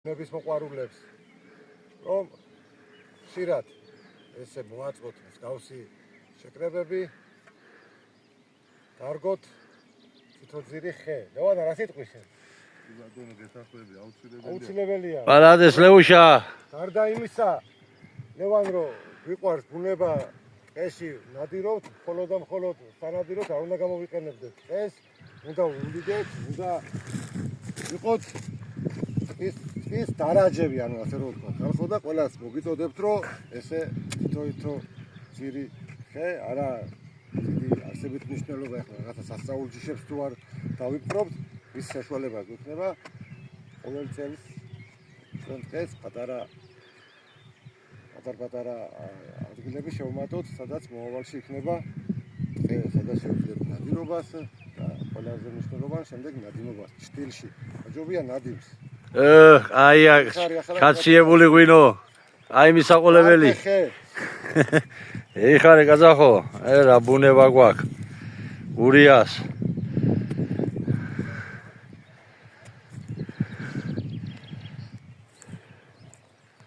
ნების მოყვარულებს რომ ხშირად ესე მოაწყოთ მსგავსი შეკრებები კარგოთ თვითოძირი ხე. ლევან რა სიტყვი შენ? ბატონო გეთახმები აუცილებელია. პარადეს ლეუშა. გარდა იმისა, ლევან რო ვიყვარს ბუნება ტყეში ნადირობთ, მხოლოდ და მხოლოდ სანადიროთ არ უნდა გამოვიყენებდეთ. ეს უნდა უდიდეთ, უნდა ვიყოთ ის დარაჯები, ანუ ასე რომ ვთქვა, ხალხო და ყველას მოგიწოდებთ, რომ ესე თითო ძირი ხე არა დიდი არსებით მნიშვნელობა ახლა რაღაცა სასწაულ ჯიშებს თუ არ დავიპყრობთ, ის საშუალება გვექნება ყოველ წელს ჩვენ დღეს პატარა ადგილები შევმატოთ, სადაც მომავალში იქნება დღე, სადაც შევძლებთ ნადირობას და ყველაზე მნიშვნელოვანი შემდეგ ნადიმობას ჭტილში. აჯობია ნადიმს. აია ჩაციებული ღვინო. აი მისაყოლებელი. ეხარე კაზახო, რა ბუნება გვაქვს. გურიას.